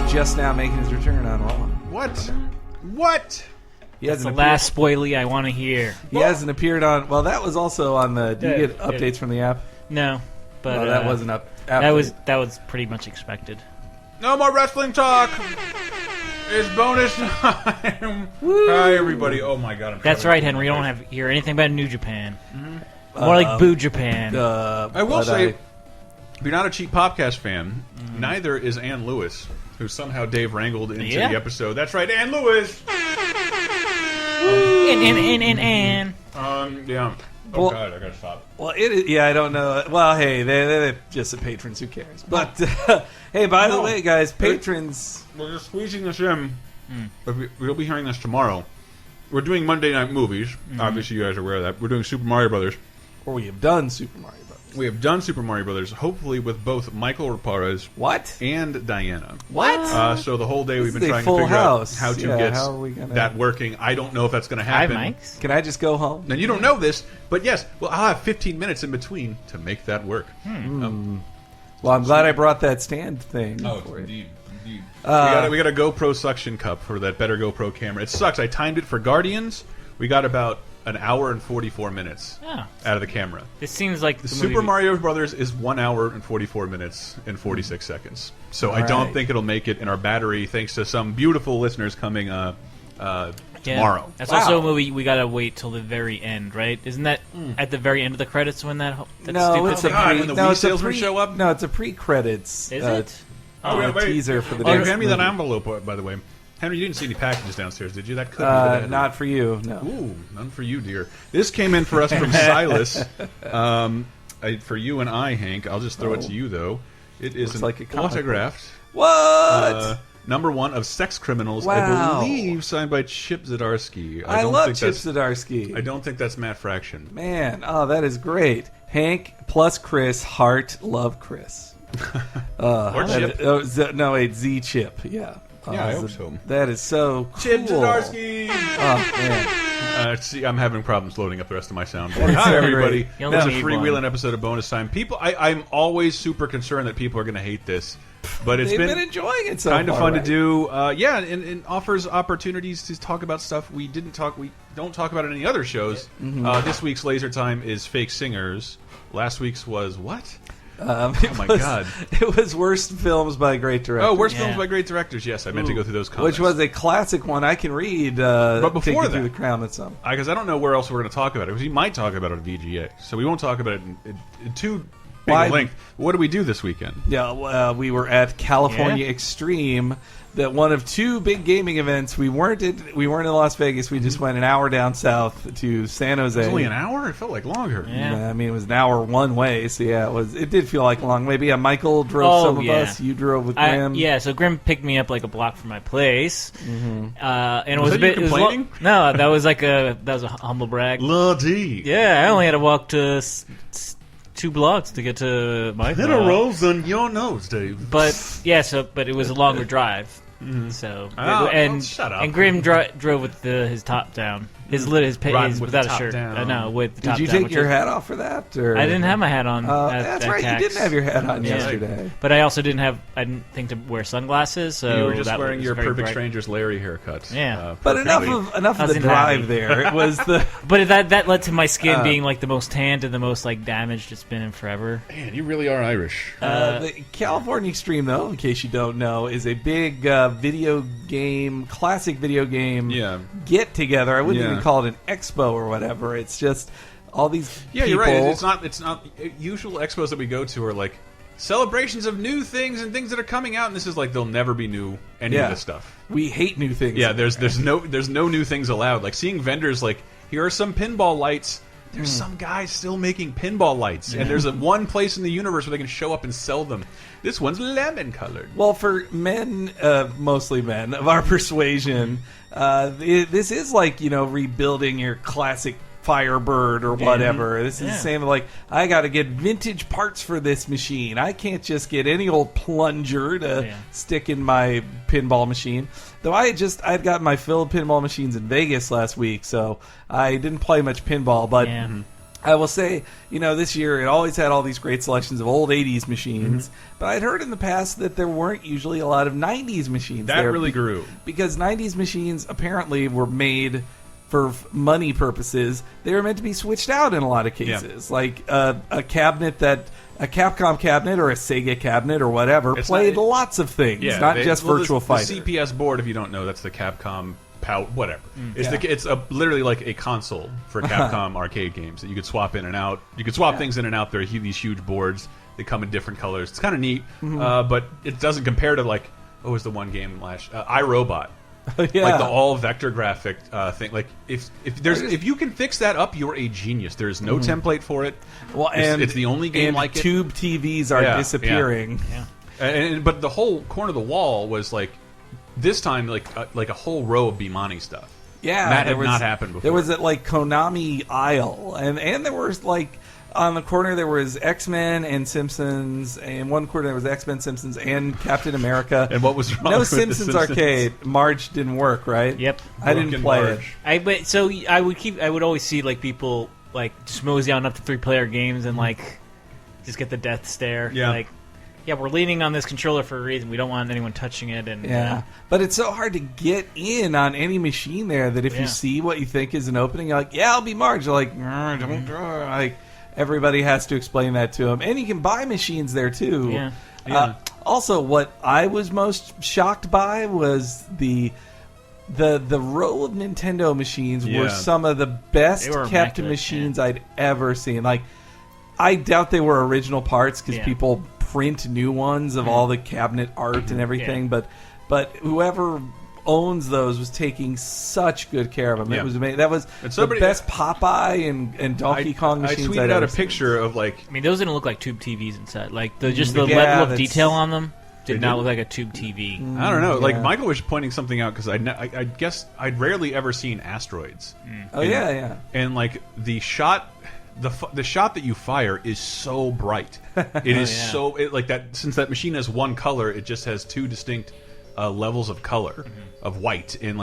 He's just now making his return on Raw. What? That's the last spoilie I want to hear. He hasn't appeared on. Well, that was also on the. Do you get updates from the app? No, but that wasn't up. That was pretty much expected. No more wrestling talk. It's bonus time. Hi, everybody. Oh my God! That's right, Henry. You don't have hear anything about New Japan. More like Boo Japan. I will say, if you're not a cheap Popcast fan, neither is Ann Lewis, who somehow Dave wrangled into the episode. That's right, Ann Lewis. And. Yeah. Oh God, I gotta stop. Well, it is. Yeah, I don't know. Well, hey, they're just the patrons. Who cares? But hey, by the way, guys, patrons. We're just squeezing this in. We'll be hearing this tomorrow. We're doing Monday Night Movies. Obviously, you guys are aware of that. We're doing Super Mario Brothers. Or we have done Super Mario Brothers. We have done Super Mario Brothers, hopefully with both Michael Raparez and Diana. What? So the whole day we've been This is trying a to full figure house. out how to get that working. I don't know if that's going to happen. Hi, Mike's. Can I just go home? Now, you don't know this, but yes, well, I'll have 15 minutes in between to make that work. Well, I'm glad I brought that stand thing. For indeed. We got a GoPro suction cup for that better GoPro camera. It sucks. I timed it for Guardians. We got about an hour and 44 minutes out of the camera. This seems like the Super Mario Brothers is 1 hour and 44 minutes and 46 seconds. So I don't think it'll make it in our battery, thanks to some beautiful listeners coming tomorrow. That's also a movie we gotta wait till the very end, right? Isn't that at the very end of the credits when that? No, it's a when the Wii salesmen show up. No, it's a pre-credits. Is it? Teaser for the. Oh, hand me that envelope, by the way. Henry, you didn't see any packages downstairs, did you? That could be not for you. No. Ooh, none for you, dear. This came in for us from Silas. For you and I, Hank. I'll just throw it to you, though. It is like a autographed. What? #1 of Sex Criminals, Wow. I believe, signed by Chip Zdarsky. I love Chip Zdarsky. I don't think that's Matt Fraction. Man, that is great. Hank plus Chris, heart, love Chris. Or Chip. No, wait, Z Chip. Yeah. I hope so. That is so cool. Chip Zdarsky! Oh, man. See, I'm having problems loading up the rest of my soundboard. Hi, everybody. This is a freewheeling episode of Bonus Time. People, I'm always super concerned that people are going to hate this, but it's They've been enjoying it so kind of far, fun right? to do. And offers opportunities to talk about stuff we don't talk about in any other shows. This week's Laser Time is Fake Singers. Last week's was what? Oh my God! It was worst films by great directors. Oh, worst films by great directors. Yes, I meant to go through those comments. Which was a classic one. I can read. But before that, through the crown and some. Because I don't know where else we're going to talk about it. Because we might talk about it at VGA, so we won't talk about it in too big a length. What did we do this weekend? Yeah, we were at California Extreme. That one of two big gaming events. We weren't in Las Vegas. We just went an hour down south to San Jose. It was only an hour. It felt like longer. Yeah, I mean it was an hour one way. So yeah, it did feel like long. Maybe Michael drove some of us. You drove with Grim. So Grim picked me up like a block from my place, and it was a bit complaining. No, that was a humble brag. Bloody. Yeah, I only had to walk to 2 blocks to get to my Hit a rose on your nose, Dave. But it was a longer drive. So shut up. And Grim drove with his top down, his without a shirt. With the top down. Did you take your hat off for that? Or? I didn't have my hat on. That's right. CAX. You didn't have your hat on yesterday. But I also didn't think to wear sunglasses. So you were just wearing your Perfect Strangers Larry haircut. Yeah, but enough of the drive there. It was the. But that led to my skin being like the most tanned and the most like damaged it's been in forever. Man, you really are Irish. The California Extreme, though, in case you don't know, is a big classic video game get together. I wouldn't even call it an expo or whatever. It's just all these people. You're right. It's not usual expos that we go to are like celebrations of new things and things that are coming out, and this is like they'll never be new of this stuff. We hate new things. Yeah, there's no new things allowed. Like seeing vendors like, here are some pinball lights. There's some guy still making pinball lights, and there's one place in the universe where they can show up and sell them. This one's lemon colored. Well, for men, mostly men of our persuasion, this is like rebuilding your classic Firebird or whatever. This is the same. Like, I got to get vintage parts for this machine. I can't just get any old plunger to stick in my pinball machine. Though I'd gotten my fill of pinball machines in Vegas last week, so I didn't play much pinball. But I will say, this year it always had all these great selections of old 80s machines. But I'd heard in the past that there weren't usually a lot of 90s machines. That there really grew. Because 90s machines apparently were made for money purposes. They were meant to be switched out in a lot of cases. Like a Capcom cabinet or a Sega cabinet or whatever played lots of things, not just Virtua Fighter. The CPS board, if you don't know, that's the Capcom whatever. It's literally like a console for Capcom arcade games that you could swap in and out. You could swap things in and out. There are these huge boards. They come in different colors. It's kind of neat, but it doesn't compare to what was the one game last iRobot. Like the all vector graphic thing. Like if you can fix that up, you're a genius. There's no template for it. Well, it's the only game like it. Tube TVs are disappearing. But the whole corner of the wall was like this time like a whole row of Bimani stuff. Yeah, that had not happened before. There was that Konami aisle, and there was on the corner there was X-Men and Simpsons, and one corner there was X-Men, Simpsons, and Captain America. And what was wrong no with Simpsons the arcade? Marge didn't work, right? Yep. I didn't play it. I would always see people just mosey on up to 3-player games and just get the death stare. Yeah. We're leaning on this controller for a reason. We don't want anyone touching it. And but it's so hard to get in on any machine there that if you see what you think is an opening, you're like, I'll be Marge. You're like, don't everybody has to explain that to them. And you can buy machines there, too. Yeah. Also, what I was most shocked by was the row of Nintendo machines were some of the best kept machines I'd ever seen. I doubt they were original parts because people print new ones of all the cabinet art and everything. But whoever owns those was taking such good care of them. It was amazing. That was the best Popeye and Donkey Kong machines. I tweeted out a picture of those didn't look like tube TVs inside. The level of detail on them did not look like a tube TV. I don't know. Michael was pointing something out because I guess I'd rarely ever seen asteroids. And the shot. The shot that you fire is so bright. It is so that since that machine has one color, it just has two distinct levels of color of white. And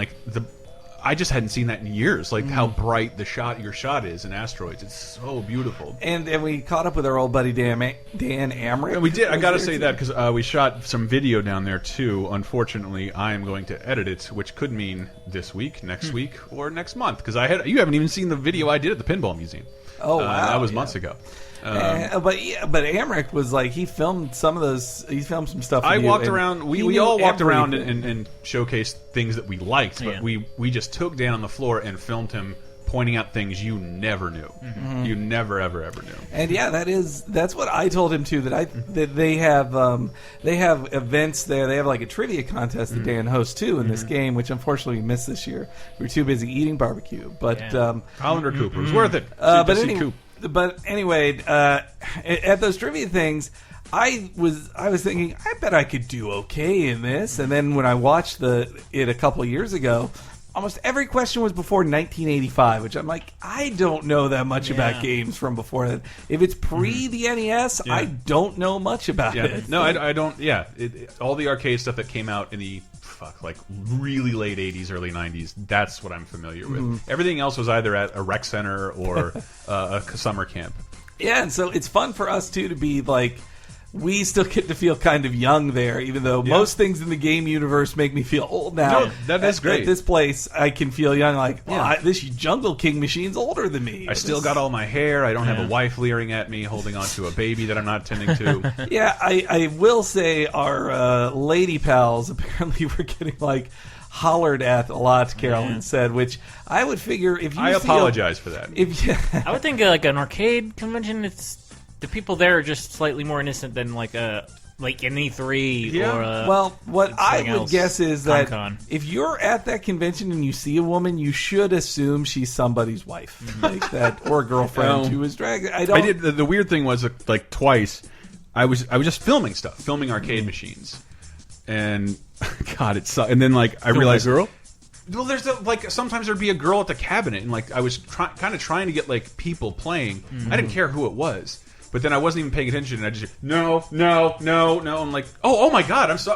I just hadn't seen that in years. How bright your shot is in asteroids. It's so beautiful. And we caught up with our old buddy Dan Amrich. And we did. I got to say that because we shot some video down there too. Unfortunately, I am going to edit it, which could mean this week, next week, or next month. Because you haven't even seen the video I did at the Pinball Museum. Oh, wow. That was months ago. But Amrich was he filmed some of those. He filmed some stuff. I walked around. We all walked around and showcased things that we liked, but we just took Dan on the floor and filmed him pointing out things you never knew. You never ever knew. And that's what I told him too. That they have events there. They have a trivia contest that Dan hosts too in this game, which unfortunately we missed this year. We were too busy eating barbecue. But Hollander Cooper, it was worth it. But anyway, at those trivia things, I was thinking, I bet I could do okay in this. And then when I watched it a couple of years ago, almost every question was before 1985, which I'm like, I don't know that much about games from before that. If it's pre the NES, I don't know much about it. No, I don't. Yeah, all the arcade stuff that came out in the really late 80s, early 90s, that's what I'm familiar with. Everything else was either at a rec center or a summer camp. Yeah, and so it's fun for us too to be we still get to feel kind of young there, even though most things in the game universe make me feel old now. No, that's great. At this place, I can feel young. This Jungle King machine's older than me. I still got all my hair. I don't have a wife leering at me, holding onto a baby that I'm not tending to. Yeah, I will say our lady pals apparently were getting hollered at a lot, Carolyn said, which I would figure if you I apologize for that. I would think an arcade convention, the people there are just slightly more innocent than an E3 or what I would guess is that Con. if you're at that convention and you see a woman, you should assume she's somebody's wife, or girlfriend who was dragged. I did. The weird thing was twice, I was just filming stuff, filming arcade machines, and God, it sucked. And then I realized, girl. Well, there's like sometimes there'd be a girl at the cabinet, and like I was kind of trying to get like people playing. I didn't care who it was, but then I wasn't even paying attention, and I just no. I'm like, oh my god, I'm so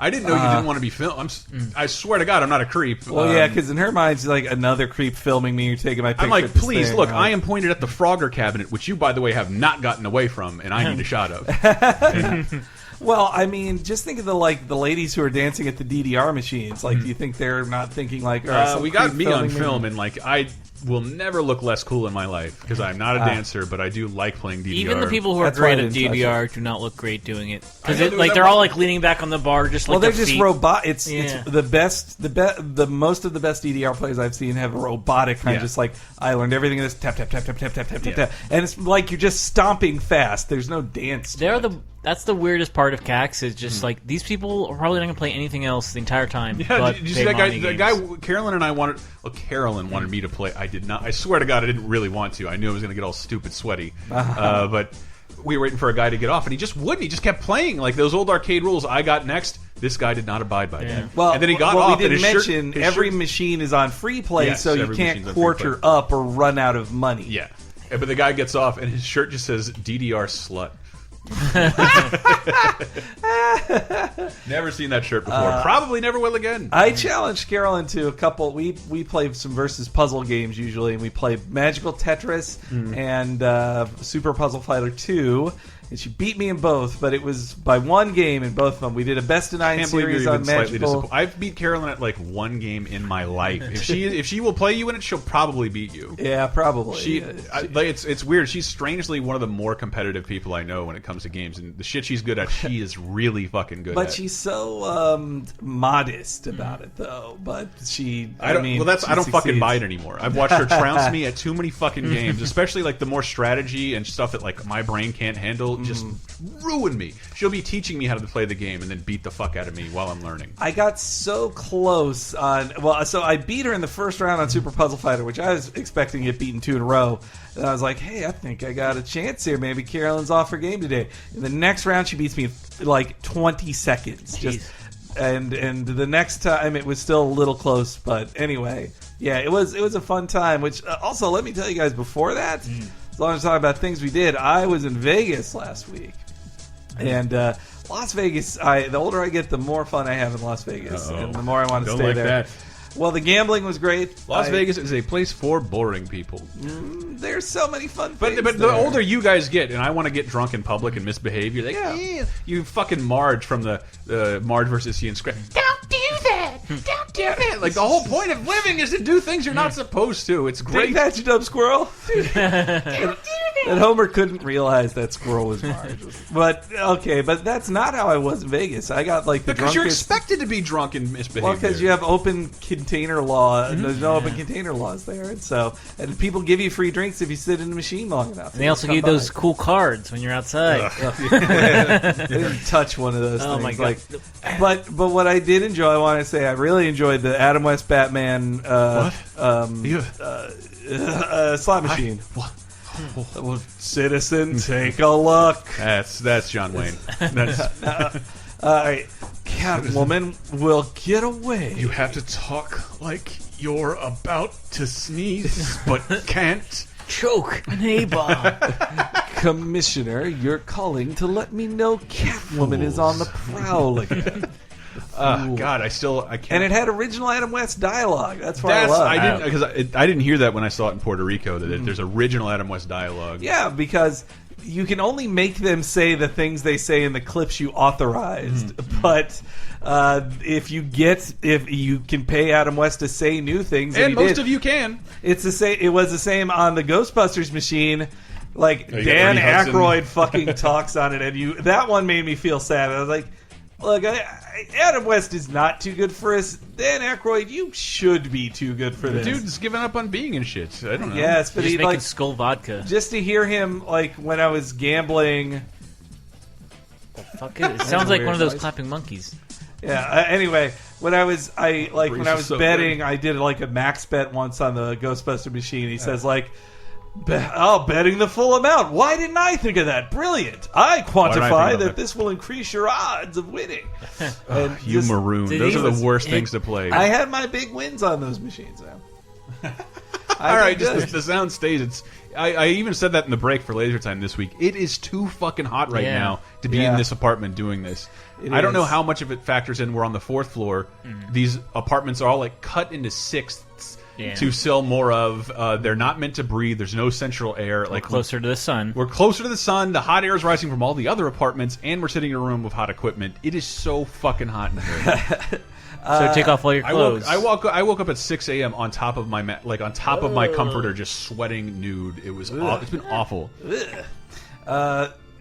I didn't know you didn't want to be filmed. I swear to God, I'm not a creep. Well, yeah, because in her mind, she's like another creep filming me. You're taking my picture. I'm like, please look. I am pointed at the Frogger cabinet, which you, by the way, have not gotten away from, and I need a shot of. Well, I mean, just think of the ladies who are dancing at the DDR machines. Like, do you think they're not thinking like, we got me on film, and like I will never look less cool in my life because I'm not a dancer, but I do like playing DDR. Even the people who are great at DDR do not look great doing it because they're all like leaning back on the bar, just like they're just feet. robot. It's the best. The most of the best DDR players I've seen have a robotic kind of just like I learned everything in this tap tap tap tap tap tap tap tap, and it's like you're just stomping fast. There's no dance. That's the weirdest part of CAX is just like these people are probably not going to play anything else the entire time. Yeah, but did you see that guy? The guy Carolyn and I wanted. Well, Carolyn wanted me to play. I did not. I swear to God, I didn't really want to. I knew I was going to get all stupid sweaty. But we were waiting for a guy to get off, and he just wouldn't. He just kept playing like those old arcade rules. I got next. This guy did not abide by that. Well, and then he got off. We didn't mention every machine is on free play, so you can't quarter up or run out of money. Yeah, but the guy gets off, and his shirt just says DDR slut. Never seen that shirt before. Probably never will again. I challenged Carolyn to a couple. We play some versus puzzle games usually, and we play Magical Tetris and Super Puzzle Fighter 2. And she beat me in both, but it was by one game in both of them. We did a best of 9 series on Magical. I've beat Carolyn at like one game in my life. If she will play you in it, she'll probably beat you. Yeah, probably. It's weird. She's strangely one of the more competitive people I know when it comes to games, and the shit she's good at, she is really fucking good at. But she's so modest about it, though. But I don't fucking buy it anymore. I've watched her trounce me at too many fucking games, especially like the more strategy and stuff that like my brain can't handle. Just ruin me. She'll be teaching me how to play the game and then beat the fuck out of me while I'm learning. I got so close on. Well, so I beat her in the first round on Super Puzzle Fighter, which I was expecting to get beaten 2 in a row. And I was like, hey, I think I got a chance here. Maybe Carolyn's off her game today. In the next round, she beats me in like 20 seconds. Jeez. And the next time it was still a little close, but anyway, yeah, it was a fun time. Which also, let me tell you guys, before that. As long as we're talking about things we did, I was in Vegas last week. And Las Vegas, the older I get, the more fun I have in Las Vegas. And the more I want to stay there. That. Well, the gambling was great. Las Vegas is a place for boring people. There's so many fun things. But the older you guys get, and I want to get drunk in public and misbehave, you're like, you fucking Marge from the Marge vs. C and Scratch. Don't do that! Don't do that! Like, the whole point of living is to do things you're not supposed to. It's great. Take that, you dumb squirrel. And Homer couldn't realize that squirrel was Marge. But that's not how I was in Vegas. I got like the drunkest. Because you're expected to be drunk and misbehave. Well, because you have open container law. And there's no open container laws there, and people give you free drinks if you sit in the machine long enough. And they also give you those cool cards when you're outside. They didn't touch one of those things. Oh my god! But what I did enjoy, I want to say, I really enjoyed the Adam West Batman slot machine. What? Well, citizen, take a look. That's John Wayne. That's all right, Catwoman will get away. You have to talk like you're about to sneeze, but can't. Choke an A-bomb. Commissioner, you're calling to let me know Catwoman is on the prowl again. God, I can't. And it had original Adam West dialogue. That's what I love. I didn't hear that when I saw it in Puerto Rico. That there's original Adam West dialogue. Yeah, because you can only make them say the things they say in the clips you authorized. But if you can pay Adam West to say new things, and most of you can. It's the same. It was the same on the Ghostbusters machine. Like Dan Aykroyd fucking talks on it, and that one made me feel sad. I was like, look, Adam West is not too good for us. Dan Aykroyd, you should be too good for this. Dude's given up on being and shit. I don't know. Yes, but he's making Skull vodka. Just to hear him, like when I was gambling. Fuck it. It sounds like one of those clapping monkeys. Yeah. Anyway, when I was betting, I did like a max bet once on the Ghostbuster machine. He says like, Betting the full amount. Why didn't I think of that? Brilliant. I quantify that this will increase your odds of winning. You maroon. Those are the worst things to play. I had my big wins on those machines, man. All right, just the sound stays. I even said that in the break for Laser Time this week. It is too fucking hot right now to be in this apartment doing this. I don't know how much of it factors in. We're on the 4th floor. These apartments are all like cut into 6ths to sell more of. They're not meant to breathe. There's no central air. Like closer to the sun. We're closer to the sun. The hot air is rising from all the other apartments, and we're sitting in a room with hot equipment. It is so fucking hot in here. So take off all your clothes. I woke up at 6 a.m. on top of my on top of my comforter, just sweating nude. It was it's been awful.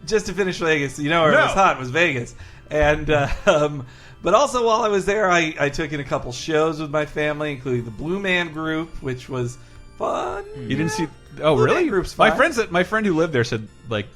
Just to finish Vegas, you know where it was hot was Vegas, and but also while I was there, I took in a couple shows with my family, including the Blue Man Group, which was fun. You didn't see? Oh, Blue really? Man Group's fun. My friend who lived there said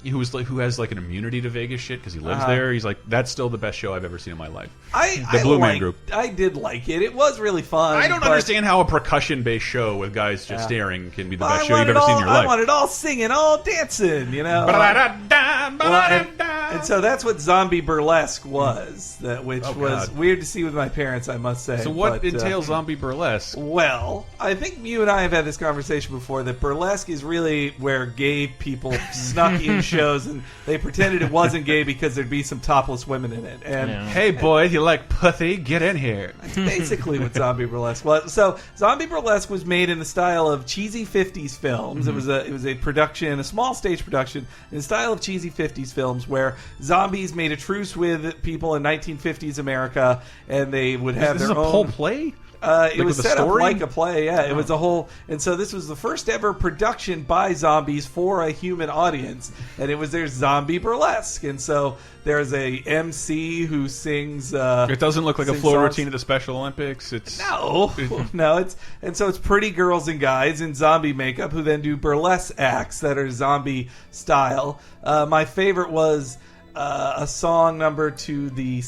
who has like an immunity to Vegas shit because he lives there. He's like, that's still the best show I've ever seen in my life. The Blue Man Group. I did like it. It was really fun. I don't understand how a percussion-based show with guys just staring can be the best show you've ever seen in your life. I want it all singing, all dancing, you know. And so that's what Zombie Burlesque was, which was weird to see with my parents, I must say. So what entails Zombie Burlesque? Well, I think you and I have had this conversation before, that burlesque is really where gay people snuck in shows and they pretended it wasn't gay because there'd be some topless women in it. And hey, boys, you like pussy? Get in here. That's basically what Zombie Burlesque was. So Zombie Burlesque was made in the style of cheesy 50s films. It was a production, a small stage production in the style of cheesy 50s films where zombies made a truce with people in 1950s America, and they would have their own. This is a whole play? It was set up like a play, It was a whole, and so this was the first ever production by zombies for a human audience, and it was their Zombie Burlesque, and so there's a MC who sings. It doesn't look like a floor songs. routine at the Special Olympics. It's no. It's pretty girls and guys in zombie makeup who then do burlesque acts that are zombie style. My favorite was a song number to the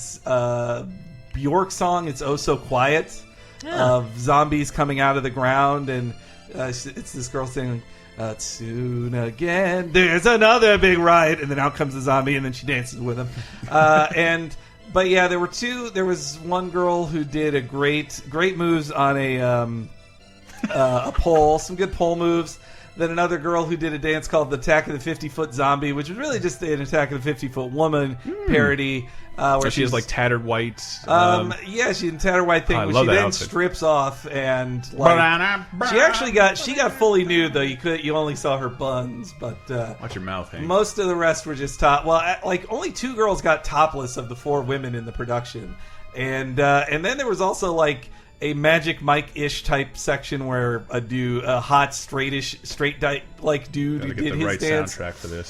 Bjork song. It's "Oh So Quiet." Of zombies coming out of the ground, and it's this girl singing, "Soon again, there's another big riot," and then out comes the zombie, and then she dances with him. But yeah, there were two. There was one girl who did a great moves on a pole, some good pole moves. Then another girl who did a dance called the Attack of the 50-Foot Zombie, which was really just an Attack of the 50-Foot Woman parody. Where she has like tattered white. She's in tattered white thing. Where she then strips off and she got fully nude though. You only saw her buns, but watch your mouth, Hank. Most of the rest were just top. Well, only 2 girls got topless of the 4 women in the production, and then there was also like a Magic Mike-ish type section where a hot straight dude who did his right dance. Soundtrack for this.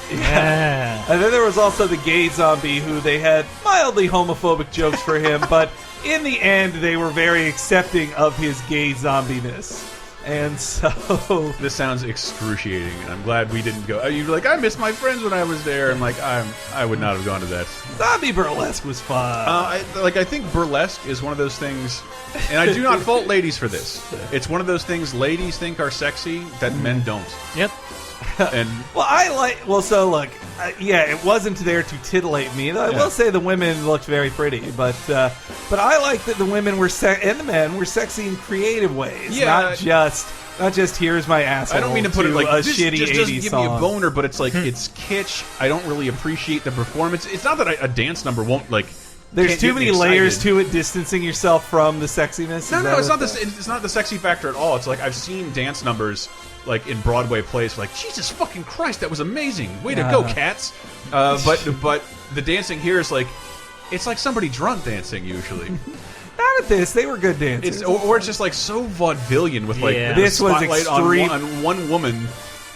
Yeah. And then there was also the gay zombie who they had mildly homophobic jokes for him, but in the end they were very accepting of his gay zombiness. And so this sounds excruciating, and I'm glad we didn't go. You're like, I missed my friends when I was there, and like I would not have gone to that. Zombie Burlesque was fun. I think burlesque is one of those things, and I do not fault ladies for this. It's one of those things ladies think are sexy that men don't. Yep. And it wasn't there to titillate me. I will say the women looked very pretty, but I like that the women were and the men were sexy in creative ways. Not just here's my asshole. I don't mean to put it like a this shitty just 80s doesn't give song. me a boner, but it's like it's kitsch. I don't really appreciate the performance. It's not that a dance number won't like. There's too many layers to it, distancing yourself from the sexiness. No, it's not it's not the sexy factor at all. It's like I've seen dance numbers like in Broadway plays, like Jesus fucking Christ, that was amazing. Way to go, cats. But the dancing here is like it's like somebody drunk dancing usually. Not at this. They were good dancers. Or it's just like so vaudevillian with like this was extreme on one woman.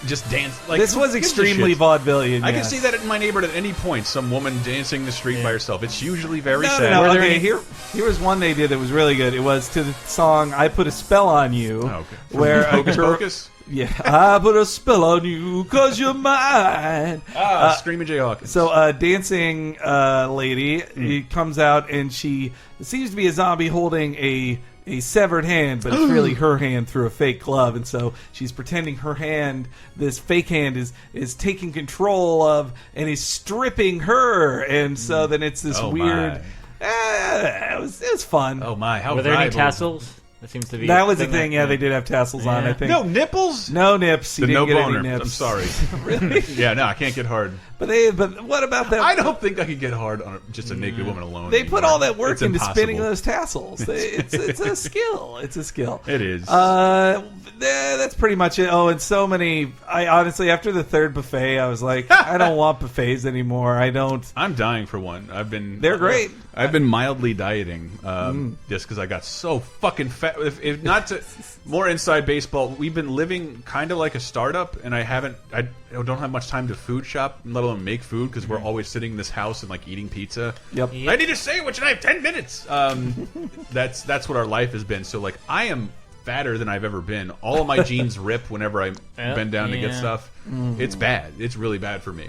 Just dance. Like, this was extremely vaudevillian. I can see that in my neighborhood at any point. Some woman dancing the street by herself. It's usually very sad. No. Okay, here was one they did that was really good. It was to the song "I Put a Spell on You," where Hocus Pocus. Yeah, I put a spell on you 'cause you're mine. Screaming Jay Hawkins. So a dancing lady comes out and she seems to be a zombie holding a a severed hand, but it's really her hand through a fake glove, and so she's pretending her hand, this fake hand, is taking control of and is stripping her, and so then it's this weird. It was fun. Oh my! How were there any tassels? That seems to be. That was the thing. Yeah, they did have tassels on. I think. No nipples. No nips. The no boner. Nips. I'm sorry. Really? Yeah, no, I can't get hard. But what about that? I don't think I could get hard on just a naked woman alone. They put all that work it's into impossible. spinning those tassels. It's a skill. It's a skill. It is. That's pretty much it. Oh, and so many. I honestly, after the third buffet, I was like, I don't want buffets anymore. I don't. I'm dying for one. They're great. I've been mildly dieting just because I got so fucking fat. If not to more inside baseball, we've been living kind of like a startup, and I don't have much time to food shop, let alone make food, because we're always sitting in this house and like eating pizza. Yep. I need a sandwich and I have 10 minutes. That's what our life has been. So like I am fatter than I've ever been. All of my jeans rip whenever I bend down to get stuff. It's bad. It's really bad for me.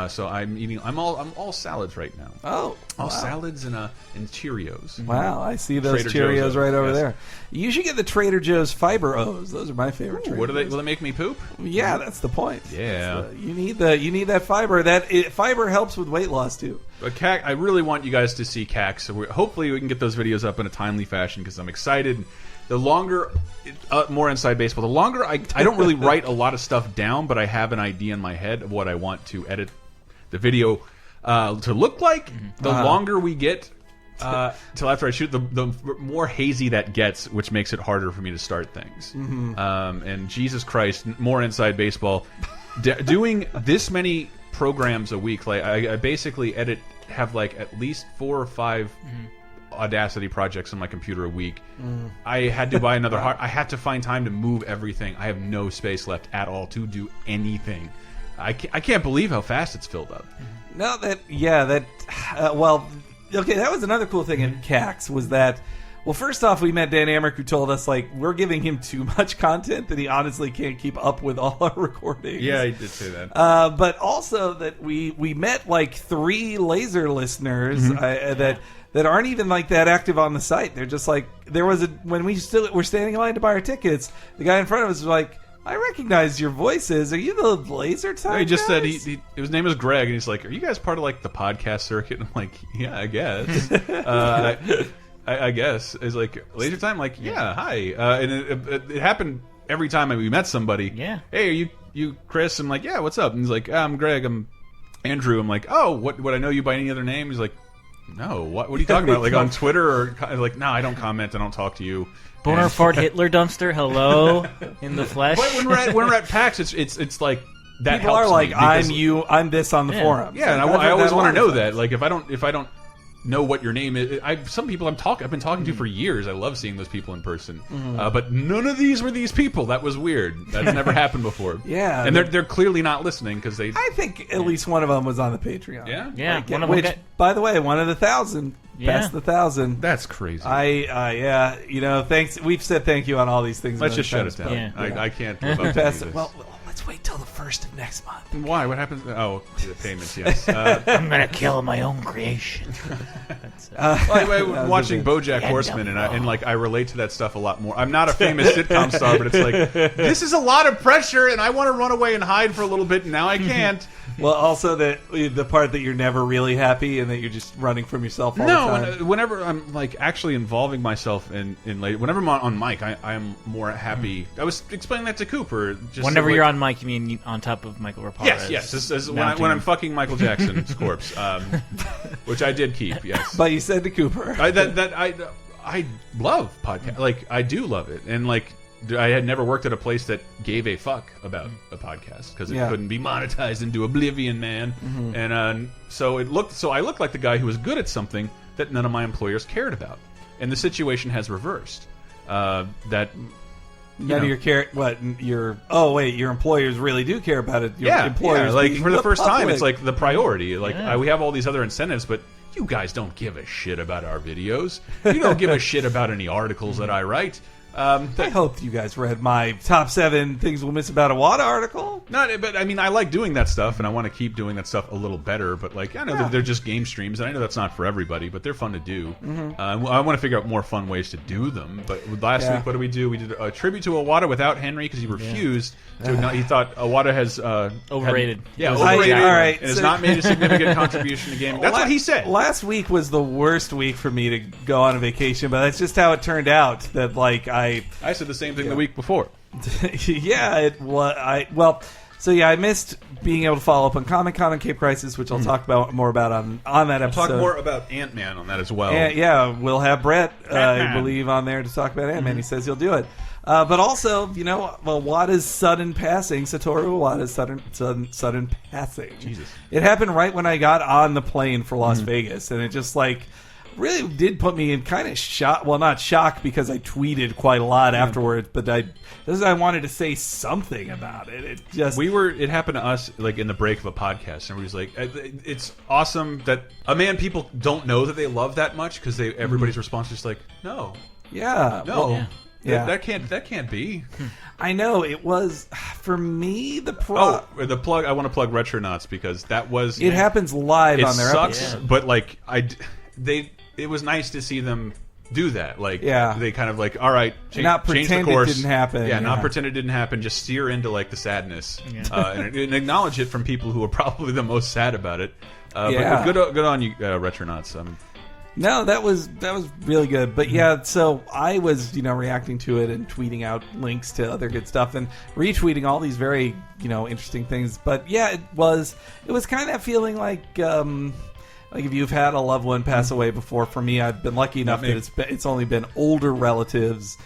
So I'm all salads right now. Oh, all salads and Cheerios. Wow, I see those Trader Cheerios Joe's right over there. You should get the Trader Joe's Fiber O's. Those are my favorite. What do they? Will they make me poop? Yeah, that's the point. Yeah, you need that fiber. Fiber helps with weight loss too. But I really want you guys to see CAC. So hopefully we can get those videos up in a timely fashion because I'm excited. The longer, more inside baseball, the longer I don't really write a lot of stuff down, but I have an idea in my head of what I want to edit the video to look like. The longer we get till after I shoot, the more hazy that gets, which makes it harder for me to start things. And Jesus Christ, more inside baseball. Doing this many programs a week, like I basically have like at least 4 or 5 Audacity projects on my computer a week. I had to buy another hard. I had to find time to move everything. I have no space left at all to do anything. I can't believe how fast it's filled up. No, well, okay, that was another cool thing in CAX was that. Well, first off, we met Dan Amrick, who told us like we're giving him too much content that he honestly can't keep up with all our recordings. Yeah, he did say that. But also that we met like 3 laser listeners that aren't even like that active on the site. They're just like when we still were standing in line to buy our tickets, the guy in front of us was like, I recognize your voices. Are you the Laser Time No, he just guys? said his name is Greg, and he's like, "Are you guys part of like the podcast circuit?" And I'm like, "Yeah, I guess." I guess it's like Laser Time. Like, yeah, hi. And it happened every time we met somebody. Yeah. Hey, are you Chris? I'm like, yeah. What's up? And he's like, I'm Greg. I'm Andrew. I'm like, oh, what? Would I know you by any other name? He's like, no. What are you talking about? Like on Twitter or like? No, I don't comment. I don't talk to you. Bonafide Hitler dumpster. Hello, in the flesh. But when we're at PAX, it's like that. People are like, I'm this on the forum. Yeah, and I always want to know that. Like if I don't know what your name is. Some people I've been talking to for years. I love seeing those people in person. But none of these were these people. That was weird. That's never happened before. Yeah, and they're clearly not listening because they. I think at least one of them was on the Patreon. Yeah, yeah. Like, which, by the way, one of the 1,000. Yeah. Past the 1,000. That's crazy. Yeah. You know, thanks. We've said thank you on all these things. Let's just shut it down. Yeah. I can't. Live up to this. Well, let's wait till the 1st of next month. Why? What happens? Oh, the payments. Yes. I'm gonna kill my own creation. Watching BoJack Horseman, and like I relate to that stuff a lot more. I'm not a famous sitcom star, but it's like this is a lot of pressure, and I want to run away and hide for a little bit, and now I can't. Well, also the part that you're never really happy and that you're just running from yourself all the time. Whenever I'm like actually involving myself in whenever I'm on mic, I am more happy. I was explaining that to Cooper. Just whenever you're on mic, you mean on top of Michael Raparez? Yes. When I'm fucking Michael Jackson's corpse, which I did keep. Yes, but you said to Cooper I love podcast. Like I do love it, and like. I had never worked at a place that gave a fuck about a podcast because it couldn't be monetized into oblivion, man. And so I looked like the guy who was good at something that none of my employers cared about. And the situation has reversed. Your employers really do care about it. Your employers, like for the first time, it's like the priority. Like we have all these other incentives, but you guys don't give a shit about our videos. You don't give a shit about any articles that I write. I hope you guys read my top 7 things we'll miss about Iwata article. But I mean, I like doing that stuff, and I want to keep doing that stuff a little better. But like, I know they're just game streams, and I know that's not for everybody, but they're fun to do. I want to figure out more fun ways to do them. But last week, what did we do? We did a tribute to Iwata without Henry because he refused to. He thought Iwata has overrated. Overrated. All right, and has not made a significant contribution to gaming. That's what he said. Last week was the worst week for me to go on a vacation, but that's just how it turned out. That like I said the same thing the week before. Yeah, it was. So yeah, I missed being able to follow up on Comic-Con and Cape Crisis, which I'll talk more about on that episode. Talk more about Ant-Man on that as well. Yeah, we'll have Brett, I believe, on there to talk about Ant-Man. He says he'll do it. But also, Iwata's sudden passing, Satoru Iwata's sudden passing. Jesus. It happened right when I got on the plane for Las Vegas, and it just really did put me in kind of shock. Well, not shock because I tweeted quite a lot afterwards, but I wanted to say something about it. It happened to us like in the break of a podcast, and everybody's like, "It's awesome that a man people don't know that they love that much because everybody's response is like, no, yeah, no." Well, yeah. That can't be. I know it was for me the plug. I want to plug Retronauts because that was it happens live on their sucks, but like it was nice to see them do that. Like they kind of like, all right, change the course. It didn't happen. Yeah, not pretend it didn't happen. Just steer into like the sadness and acknowledge it from people who are probably the most sad about it. But good on you, Retronauts. No, that was really good. But yeah, so I was reacting to it and tweeting out links to other good stuff and retweeting all these very interesting things. But yeah, it was kind of feeling like if you've had a loved one pass away before. For me, I've been lucky enough that it's only been older relatives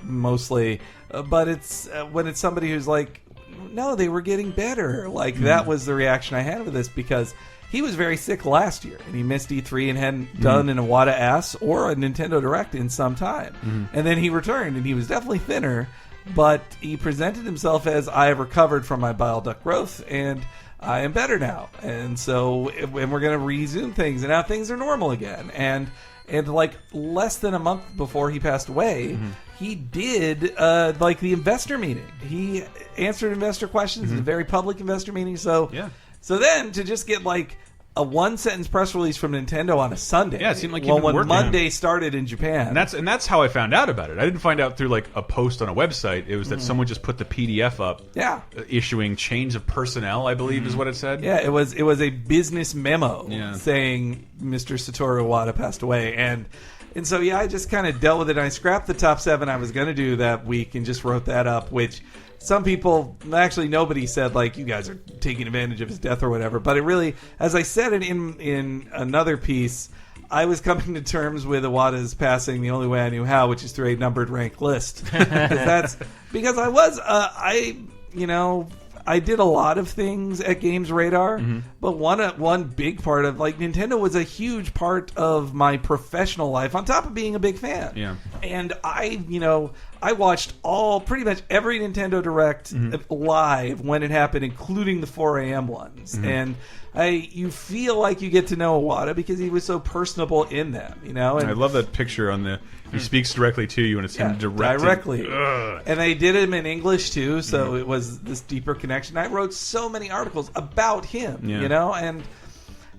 mostly. But it's when it's somebody who's like, no, they were getting better. Like that was the reaction I had with this because he was very sick last year, and he missed E3 and hadn't done an Iwata ass or a Nintendo Direct in some time. And then he returned, and he was definitely thinner, but he presented himself as, I have recovered from my bile duct growth, and I am better now. And so and we're going to resume things, and now things are normal again. And like less than a month before he passed away, he did like the investor meeting. He answered investor questions in a very public investor meeting. So So then to just get like a one-sentence press release from Nintendo on a Sunday. Yeah, it seemed like you've been when working. Monday started in Japan. And that's how I found out about it. I didn't find out through like a post on a website. It was that someone just put the PDF up. Yeah. Issuing change of personnel, I believe is what it said. Yeah, it was a business memo saying Mr. Satoru Iwata passed away. And so, yeah, I just kind of dealt with it. I scrapped the top 7 I was going to do that week and just wrote that up, which some people, actually nobody said, like, you guys are taking advantage of his death or whatever. But it really, as I said it in another piece, I was coming to terms with Iwata's passing the only way I knew how, which is through a numbered ranked list. Because I was, I did a lot of things at Games Radar, but one big part of, like, Nintendo was a huge part of my professional life, on top of being a big fan. Yeah. And I watched pretty much every Nintendo Direct live when it happened, including the 4 a.m. ones. And you feel like you get to know Iwata because he was so personable in them, And I love that picture on the. He speaks directly to you, and it's him directly. And they did him in English too, so it was this deeper connection. I wrote so many articles about him,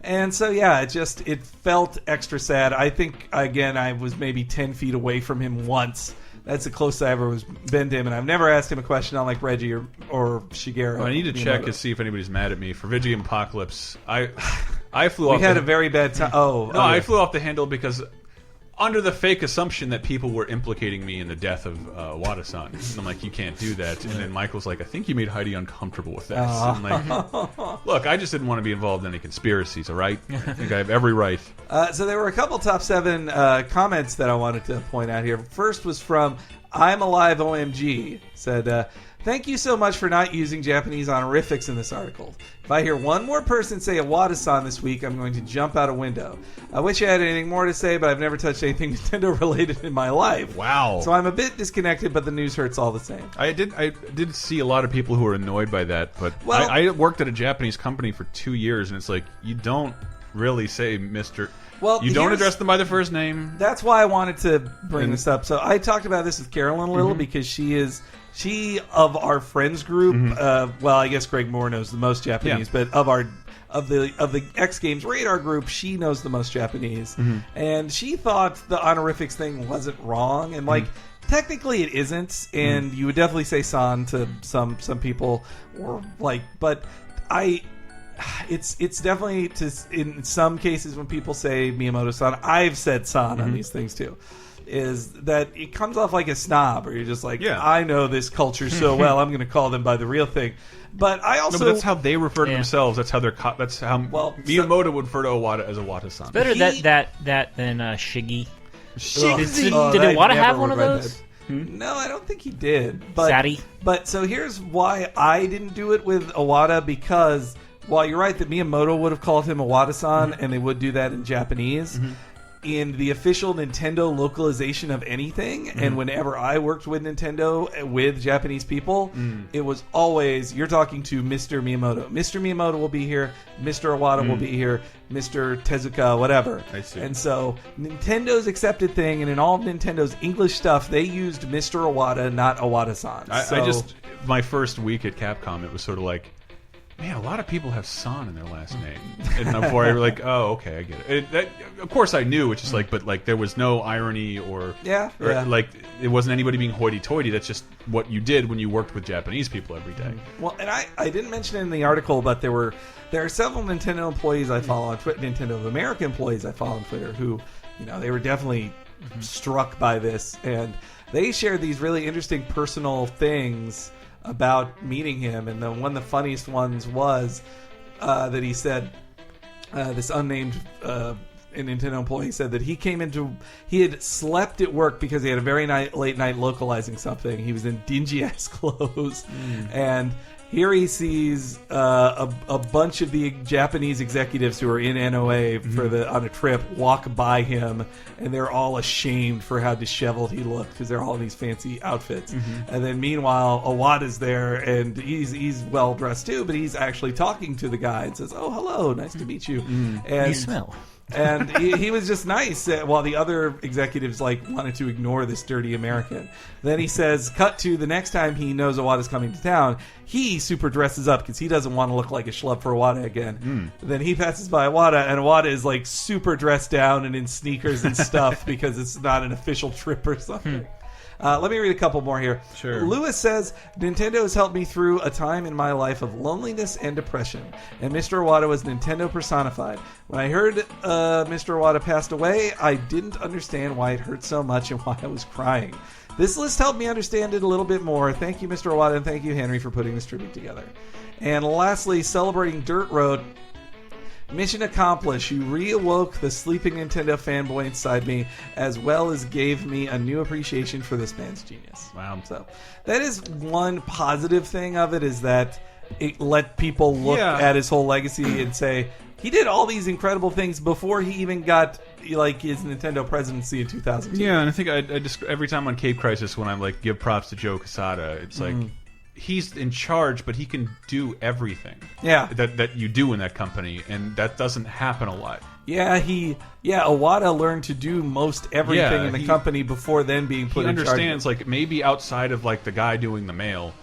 and so it felt extra sad. I think again I was maybe 10 feet away from him once. That's the closest I ever was been to him, and I've never asked him a question on like Reggie or Shigeru. I need to check and see if anybody's mad at me for Video Apocalypse. I flew off. We had a very bad time. I flew off the handle because under the fake assumption that people were implicating me in the death of Iwata-san. And I'm like, you can't do that. And then Michael's like, I think you made Heidi uncomfortable with this. I'm like, look, I just didn't want to be involved in any conspiracies, all right? I think I have every right. So there were a couple top 7 comments that I wanted to point out here. First was from I'm Alive OMG. Said, thank you so much for not using Japanese honorifics in this article. If I hear one more person say Iwata-san this week, I'm going to jump out a window. I wish I had anything more to say, but I've never touched anything Nintendo-related in my life. Wow. So I'm a bit disconnected, but the news hurts all the same. I did see a lot of people who were annoyed by that, but I worked at a Japanese company for 2 years, and it's like, you don't really say Mr. Well, you don't address them by their first name. That's why I wanted to bring this up. So I talked about this with Carolyn a little because she she of our friends group. Well, I guess Greg Moore knows the most Japanese, but of the X Games radar group, she knows the most Japanese, and she thought the honorifics thing wasn't wrong, and like. Technically, it isn't, and you would definitely say "san" to some people, or like, but it's definitely in some cases when people say Miyamoto-san, I've said "san" on these things too. Is that it comes off like a snob, or you're just like, I know this culture so well, I'm going to call them by the real thing. But I also but that's how they refer to themselves. That's how that's how Miyamoto would refer to Iwata as Iwata-san. It's better that than Shiggy. Did Iwata have one of those? No, I don't think he did. But, Satty. But so here's why I didn't do it with Iwata, because while you're right that Miyamoto would have called him Iwata-san, and they would do that in Japanese, in the official Nintendo localization of anything, and whenever I worked with Nintendo with Japanese people, it was always, you're talking to Mr. Miyamoto. Mr. Miyamoto will be here, Mr. Iwata will be here, Mr. Tezuka, whatever. I see. And so Nintendo's accepted thing, and in all of Nintendo's English stuff, they used Mr. Iwata, not Iwata-san. My first week at Capcom, it was sort of like, man, a lot of people have "san" in their last name, and before I was like, oh, okay, I get it. Of course, I knew, which is like, but like there was no irony or like it wasn't anybody being hoity-toity. That's just what you did when you worked with Japanese people every day. Well, and I didn't mention it in the article, but there are several Nintendo employees I follow on Twitter, Nintendo of America employees I follow on Twitter, who, they were definitely struck by this, and they shared these really interesting personal things about meeting him, and one of the funniest ones was that he said, this unnamed Nintendo employee said that he had slept at work because he had a very late night localizing something. He was in dingy ass clothes, and here he sees a bunch of the Japanese executives who are in NOA on a trip walk by him, and they're all ashamed for how disheveled he looked because they're all in these fancy outfits. And then meanwhile, Iwata's there, and he's well dressed too, but he's actually talking to the guy and says, "Oh, hello, nice to meet you." And you smell. And he was just nice, while the other executives wanted to ignore this dirty American. Then he says, cut to the next time he knows Iwata's coming to town, he super dresses up because he doesn't want to look like a schlub for Iwata again. Then he passes by Iwata, and Iwata is super dressed down and in sneakers and stuff because it's not an official trip or something. Let me read a couple more here. Sure. Lewis says, Nintendo has helped me through a time in my life of loneliness and depression, and Mr. Iwata was Nintendo personified. When I heard Mr. Iwata passed away, I didn't understand why it hurt so much and why I was crying. This list helped me understand it a little bit more. Thank you, Mr. Iwata, and thank you, Henry, for putting this tribute together. And lastly, celebrating Dirt wrote, mission accomplished. You reawoke the sleeping Nintendo fanboy inside me, as well as gave me a new appreciation for this man's genius. Wow. So that is one positive thing of it, is that it let people look at his whole legacy and say, he did all these incredible things before he even got his Nintendo presidency in 2002. Yeah, and I think I just every time on Cape Crisis when I give props to Joe Quesada, it's like he's in charge, but he can do everything. Yeah, that you do in that company, and that doesn't happen a lot. Yeah, Iwata learned to do most everything in the company before then being put in charge. He understands, maybe outside of the guy doing the mail,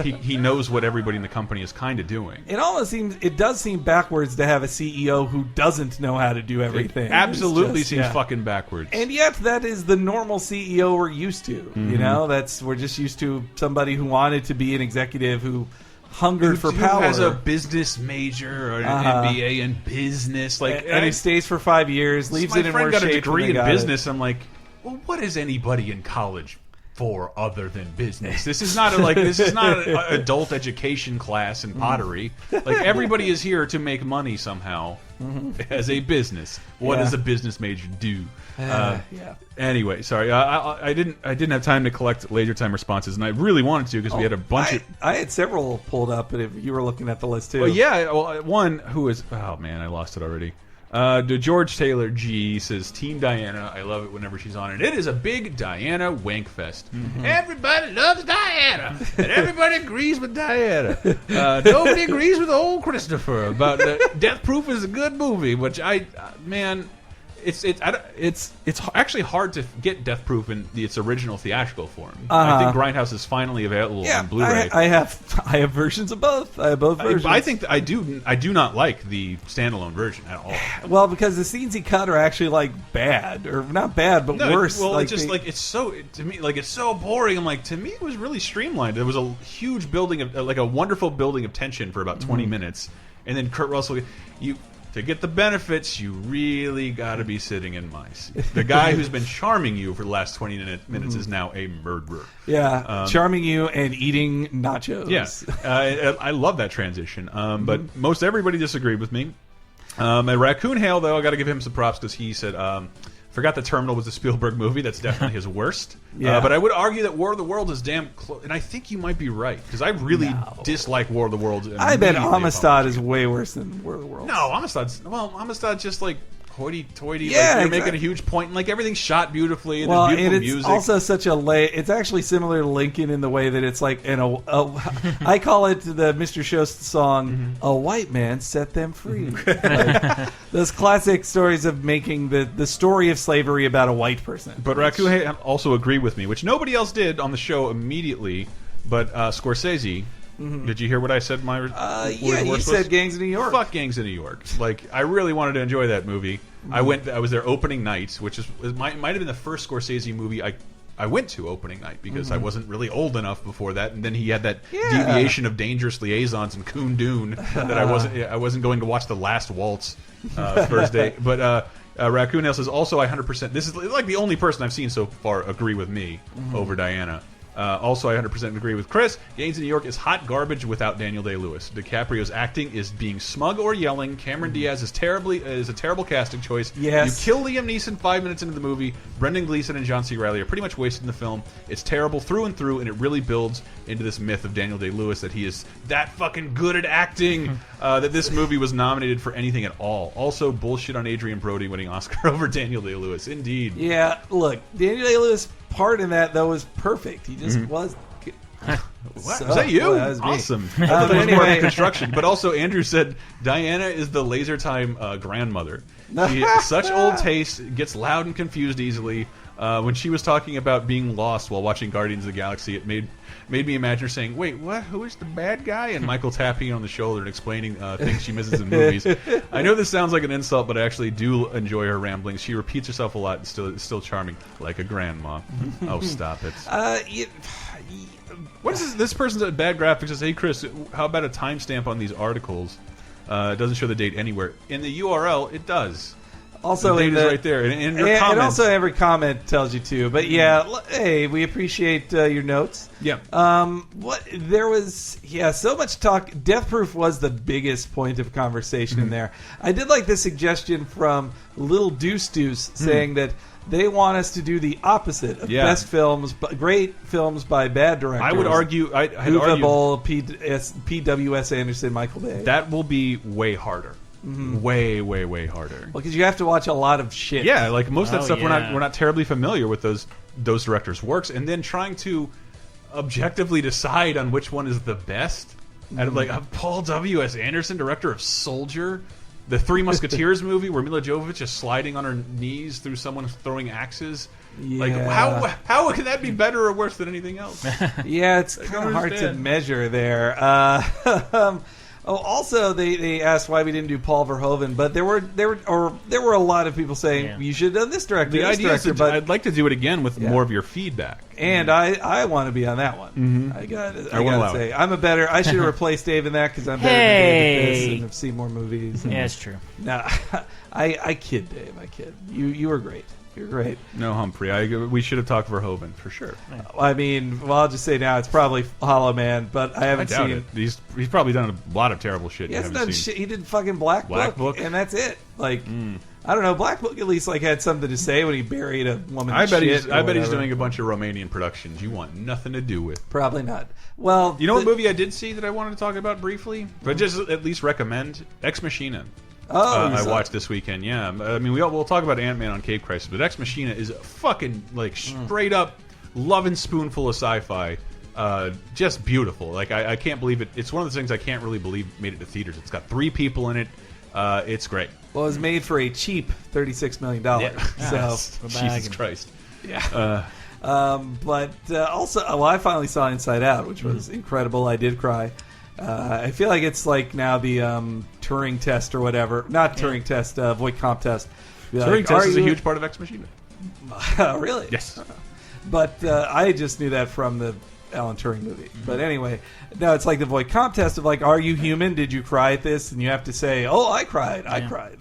he knows what everybody in the company is kind of doing. It does seem backwards to have a CEO who doesn't know how to do everything. It absolutely seems fucking backwards. And yet that is the normal CEO we're used to. We're just used to somebody who wanted to be an executive who hungered for power. Has a business major or an MBA in business, and he stays for 5 years, leaves it in worse shape. My friend got a degree in business. I'm like, well, what is anybody in college for other than business? This is not an adult education class in pottery. Everybody is here to make money somehow as a business. What does a business major do? Anyway, sorry, I didn't have time to collect Laser Time responses, and I really wanted to because we had a bunch I had several pulled up, but if you were looking at the list too. Well, one who is I lost it already. George Taylor G says, Team Diana, I love it whenever she's on it. It is a big Diana wank fest. Everybody loves Diana, and everybody agrees with Diana. Nobody agrees with old Christopher about Death Proof is a good movie, which it's actually hard to get Death Proof in its original theatrical form. I think Grindhouse is finally available on Blu-ray. I have versions of both. I have both versions. I think I do not like the standalone version at all. Well, because the scenes he cut are actually like bad, or not bad, but worse. Well, like, it's so to me like it's so boring. I'm like, to me it was really streamlined. There was a huge building of like a wonderful building of tension for about 20 minutes, and then Kurt Russell, to get the benefits, you really got to be sitting in my seat. The guy who's been charming you for the last 20 minutes is now a murderer. Yeah, charming you and eating nachos. Yes, I love that transition. But most everybody disagreed with me. And Raccoon Hale, though, I got to give him some props because he said, forgot the Terminal was a Spielberg movie. That's definitely his worst. Yeah. But I would argue that War of the Worlds is damn close. And I think you might be right because I really dislike War of the Worlds. I bet Amistad is way worse than War of the Worlds. No, Amistad's just like hoity-toity. Yeah, like, you're making a huge point, and like everything's shot beautifully. And there's beautiful music. It's also such a it's actually similar to Lincoln in the way that it's like I call it the Mr. Shost song. A white man set them free. Like, those classic stories of making the story of slavery about a white person. But Raccoon also agreed with me, which nobody else did on the show immediately. But Scorsese. Did you hear what I said? Yeah, you said Gangs of New York. Fuck Gangs of New York. Like, I really wanted to enjoy that movie. I was there opening night, which might have been the first Scorsese movie I went to opening night because I wasn't really old enough before that, and then he had that deviation of Dangerous Liaisons and Koon Dune that I wasn't going to watch The Last Waltz Thursday. But Raccoon Hale says also I 100%. This is like the only person I've seen so far agree with me over Diana. Also, I 100% agree with Chris. Gangs of New York is hot garbage without Daniel Day-Lewis. DiCaprio's acting is being smug or yelling. Cameron Diaz is a terrible casting choice. Yes. You kill Liam Neeson 5 minutes into the movie. Brendan Gleeson and John C. Reilly are pretty much wasted in the film. It's terrible through and through, and it really builds into this myth of Daniel Day-Lewis that he is that fucking good at acting that this movie was nominated for anything at all. Also, bullshit on Adrian Brody winning Oscar over Daniel Day-Lewis. Indeed. Yeah, look, Daniel Day-Lewis part in that though was perfect. He just was. What? Was that you? Well, that was awesome. But anyway, construction. But also, Andrew said Diana is the Laser Time grandmother. She has such old taste, gets loud and confused easily. When she was talking about being lost while watching Guardians of the Galaxy, it made me imagine her saying, "Wait, what? Who is the bad guy?" And Michael tapping her on the shoulder and explaining things she misses in movies. I know this sounds like an insult, but I actually do enjoy her ramblings. She repeats herself a lot and still charming, like a grandma. Oh, stop it. What is this person's bad graphics? Says, "Hey Chris, how about a timestamp on these articles? It doesn't show the date anywhere. In the URL, it does." Also, the date is right there, and your comments. And also, every comment tells you too. But yeah, hey, we appreciate your notes. Yeah. There was so much talk. Death Proof was the biggest point of conversation in there. I did like the suggestion from Little Deuce Deuce saying that they want us to do the opposite of best films, great films by bad directors. I would argue, Uwe Boll, P.W.S. Anderson, Michael Bay. That will be way harder. Way harder. Well, because you have to watch a lot of shit. Yeah, like most of that stuff, we're not terribly familiar with those directors' works, and then trying to objectively decide on which one is the best. And like Paul W.S. Anderson, director of Soldier, the Three Musketeers movie where Mila Jovovich is sliding on her knees through someone throwing axes. Yeah. Like how can that be better or worse than anything else? Yeah, it's kind of hard to measure there. Also, they asked why we didn't do Paul Verhoeven, but there were a lot of people saying you should have done this director. The idea is but I'd like to do it again with more of your feedback. And I want to be on that one. I gotta say, I should have replaced Dave in that because I'm better than Dave at this and have seen more movies. Yeah, it's true. No, I kid, Dave. I kid. You were great. You're great. No, Humphrey. We should have talked Verhoeven for sure. I mean, I'll just say now it's probably Hollow Man, but I haven't seen it. He's probably done a lot of terrible shit. He hasn't done shit. He did fucking Black Book, and that's it. Like, I don't know. Black Book at least had something to say when he buried a woman. I bet he's doing a bunch of Romanian productions you want nothing to do with. Probably not. Well, you know what movie I did see that I wanted to talk about briefly, but just at least recommend? Ex Machina. I watched this weekend. Yeah, I mean we'll talk about Ant-Man on Cape Crisis, but Ex Machina is a fucking straight up loving spoonful of sci-fi. Just beautiful. Like I can't believe it. It's one of the things I can't really believe made it to theaters. It's got 3 people in it. It's great. Well, it was made for a cheap $36 million. Yeah. So Jesus Christ. Yeah. But also, I finally saw Inside Out, which was incredible. I did cry. I feel like it's like now the Turing test or whatever. Not Turing test, Voight-Kampff test. Turing test is a huge part of Ex Machina. Really? Yes. But I just knew that from the Alan Turing movie. But anyway, no, it's like the Voight-Kampff test of like, are you human? Did you cry at this? And you have to say, oh, I cried. I cried.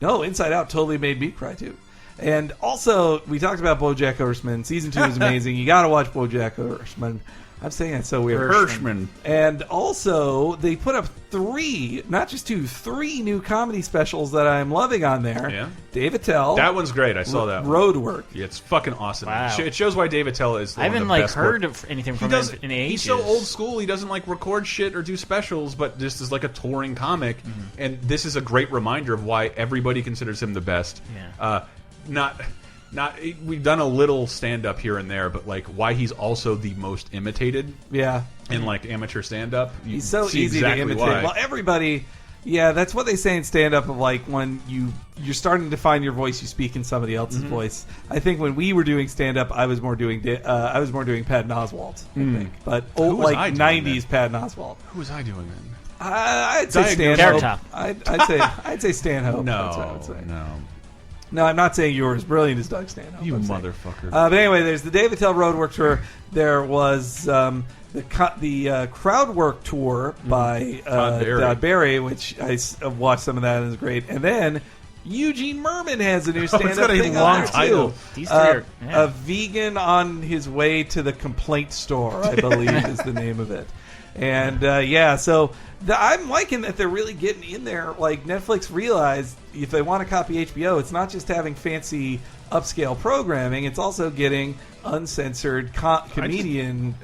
No, Inside Out totally made me cry too. And also, we talked about BoJack Horseman. Season 2 is amazing. You got to watch BoJack Horseman. I'm saying that so weird. Hirschman. And also, they put up 3, not just 2, 3 new comedy specials that I'm loving on there. Yeah. Dave Attell. That one's great. I saw that one. Roadwork. Yeah, it's fucking awesome. Wow. It shows why Dave Attell is I haven't one of the best heard of anything from him in ages. He's so old school. He doesn't like record shit or do specials, but just is like a touring comic. And this is a great reminder of why everybody considers him the best. Yeah. We've done a little stand up here and there, but like why he's also the most imitated. Yeah. In like amateur stand up. He's so easy to imitate. Why. Well, everybody, yeah, that's what they say in stand up of like when you're starting to find your voice, you speak in somebody else's voice. I think when we were doing stand up, I was more doing Patton Oswalt, I think. But old, like 90s Patton Oswalt. Who was I doing then? I'd say Stanhope. I'd say Stanhope. No, I'm not saying you're as brilliant as Doug Stanhope. You motherfucker. But anyway, there's the Dave Attell Roadwork tour. There was the Crowdwork tour by Todd Barry, which I watched some of that and it was great. And then Eugene Merman has a new stand-up thing long title. A vegan on his way to the complaint store, I believe is the name of it. And so I'm liking that they're really getting in there. Like Netflix realized if they want to copy HBO, it's not just having fancy upscale programming; it's also getting uncensored comedian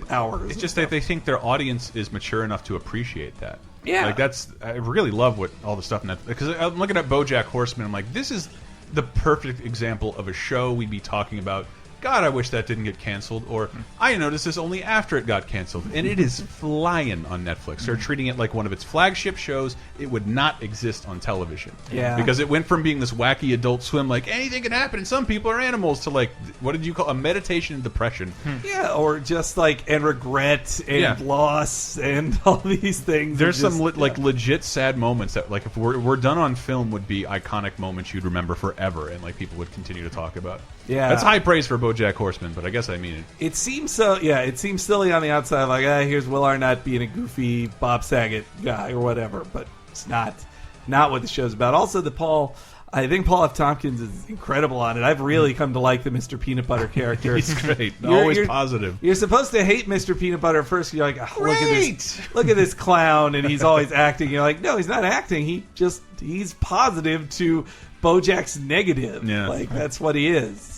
hours. It's just that they think their audience is mature enough to appreciate that. Yeah, like I really love what all the stuff because I'm looking at BoJack Horseman. I'm like, this is the perfect example of a show we'd be talking about. God, I wish that didn't get canceled. Or I noticed this only after it got canceled. And it is flying on Netflix. They're treating it like one of its flagship shows. It would not exist on television. Yeah. Because it went from being this wacky Adult Swim, like anything can happen and some people are animals, to like, what did you call a meditation and depression? Yeah, or just like, and regret and loss and all these things. There's some like legit sad moments that, like, if we're done on film, would be iconic moments you'd remember forever and like people would continue to talk about. Yeah. That's high praise for BoJack Horseman, but I guess I mean it. It seems so. Yeah, it seems silly on the outside, like here's Will Arnett being a goofy Bob Saget guy or whatever, but it's not what the show's about. Also, I think Paul F. Tompkins is incredible on it. I've really come to like the Mr. Peanut Butter character. He's great. Always positive. You're supposed to hate Mr. Peanut Butter at first. You're like, look at this clown, and he's always acting. You're like, no, he's not acting. He's positive to BoJack's negative. Yeah. Like that's what he is.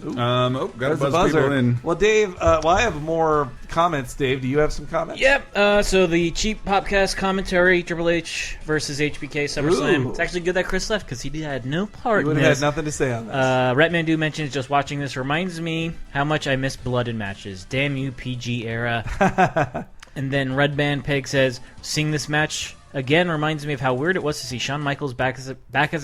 Got a buzz people in. Well, Dave, I have more comments. Dave, do you have some comments? Yep. So the cheap Popcast commentary, Triple H versus HBK SummerSlam. It's actually good that Chris left because he had no part in this. He would have had nothing to say on this. Retmandu mentions just watching this reminds me how much I miss blood in matches. Damn you, PG era. And then Red Band Peg says, seeing this match again reminds me of how weird it was to see Shawn Michaels back as a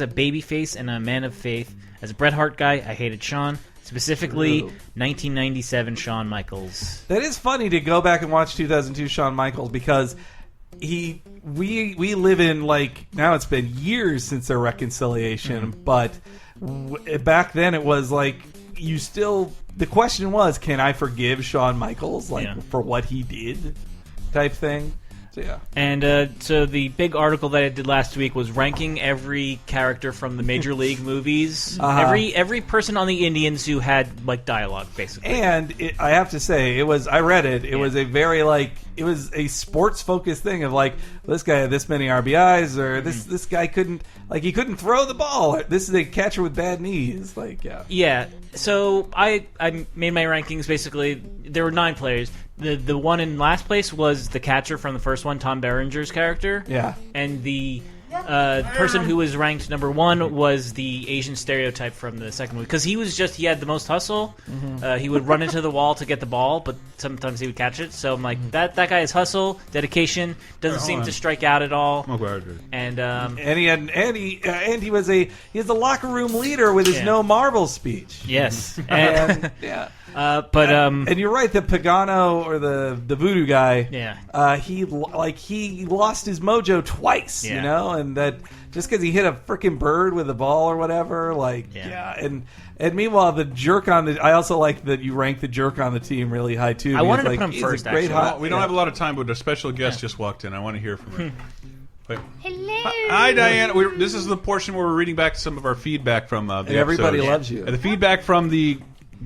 babyface and a man of faith. As a Bret Hart guy, I hated Shawn. Specifically, 1997 Shawn Michaels. That is funny to go back and watch 2002 Shawn Michaels because we live in, like, now it's been years since their reconciliation, but back then it was like the question was, can I forgive Shawn Michaels for what he did type thing. So, yeah. And so the big article that I did last week was ranking every character from the Major League movies. Every person on the Indians who had like dialogue, basically. And I have to say, I read it. It was a very it was a sports focused thing of like, this guy had this many RBIs, or this guy couldn't throw the ball. This is a catcher with bad knees. Like, yeah. Yeah. So I made my rankings. Basically, there were 9 players. The one in last place was the catcher from the first one, Tom Berenger's character. Yeah. And the person who was ranked number 1 was the Asian stereotype from the second movie, because he had the most hustle. He would run into the wall to get the ball, but sometimes he would catch it. So I'm like, that guy is hustle, dedication, doesn't seem to strike out at all. And he was a locker room leader with his no marbles speech. Yes, and and you're right, the Pagano or the voodoo guy, he lost his mojo twice, you know, and that just because he hit a freaking bird with a ball or whatever, and meanwhile the jerk on the, I also like that you rank the jerk on the team really high too. I wanted to put him first. Actually, we don't have a lot of time, but a special guest just walked in. I want to hear from her. Hello. Hi, Diane. This is the portion where we're reading back some of our feedback from the Everybody episode. loves you. The feedback from the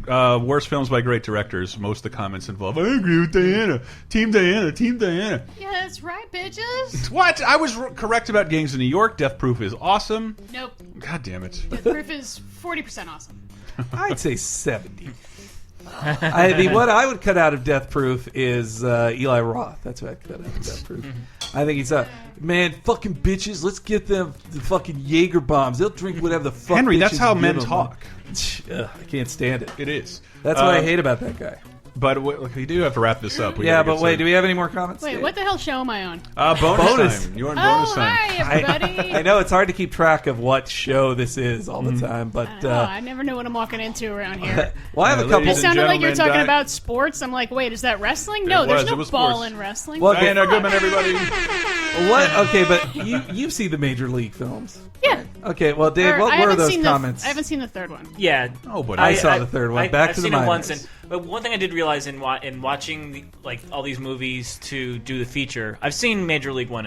worst films by great directors. Most of the comments involve, I agree with Diana. Team Diana. Team Diana. Yeah, that's right, bitches. What? I was correct about Gangs of New York. Death Proof is awesome. Nope. God damn it. Death Proof is 40% awesome. I'd say 70. What I would cut out of Death Proof is Eli Roth. That's what I'd cut out of Death Proof. I think he's man, fucking bitches, let's get them the fucking Jaeger bombs. They'll drink whatever the fuck. Henry, that's how men talk. I can't stand it. It is. That's what I hate about that guy. But we do have to wrap this up. But wait, do we have any more comments? Wait, what the hell show am I on? Bonus time. You're on bonus time. Hi, everybody. I know it's hard to keep track of what show this is all the time, but I never know what I'm walking into around here. Well, I have a couple. It sounded like you're talking about sports. I'm like, wait, is that wrestling? No, there's no ball in wrestling. Well, Diana Goodman, everybody. What? Okay, but you see the Major League films. Yeah. Okay, well, Dave, what were those comments? I haven't seen the third one. Yeah. Oh, but I saw the third one. Back I've to the seen it minors. once, but one thing I did realize in watching all these movies to do the feature, I've seen Major League One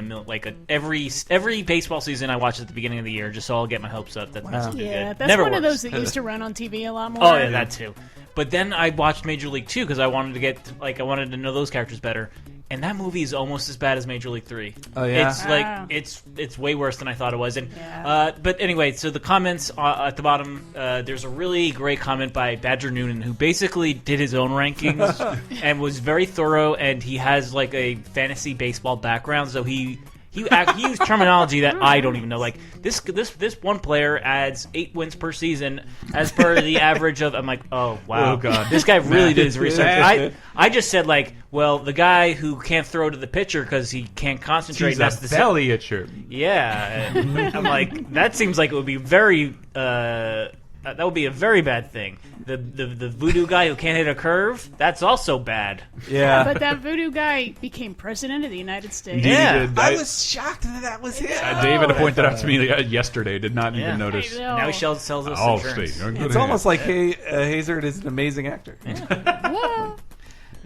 every baseball season. I watch at the beginning of the year just so I'll get my hopes up. That's That's Never one works. of those that used to run on TV a lot more. Oh yeah, that too. But then I watched Major League 2 because I wanted to I wanted to know those characters better. And that movie is almost as bad as Major League 3. Oh yeah, it's it's way worse than I thought it was. And but anyway, so the comments at the bottom, there's a really great comment by Badger Noonan who basically did his own rankings and was very thorough. And he has a fantasy baseball background, so he used terminology that I don't even know. Like this one player adds 8 wins per season as per the average of. I'm like, oh wow, oh god, this guy really did his research. I just said well, the guy who can't throw to the pitcher because he can't concentrate. He's that's the the belly itcher. Yeah, I'm like, that seems like it would be very. That would be a very bad thing. The voodoo guy who can't hit a curve, that's also bad. Yeah. But that voodoo guy became president of the United States. Yeah. I was shocked that was him. David pointed that out to me yesterday. Did not even notice. Now he sells us insurance. It's almost like Hazard is an amazing actor. Whoa.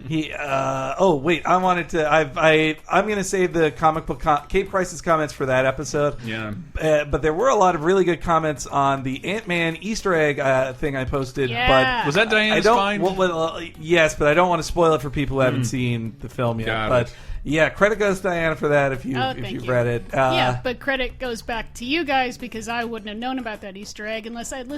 He wait, I wanted to I'm going to save the comic book Cape Crisis comments for that episode. Yeah. But there were a lot of really good comments on the Ant-Man Easter egg thing I posted. Yeah. But was that Diana's find? Yes, but I don't want to spoil it for people who haven't seen the film yet. But yeah, credit goes to Diana for that if you've read it. Yeah, but credit goes back to you guys because I wouldn't have known about that Easter egg unless I'd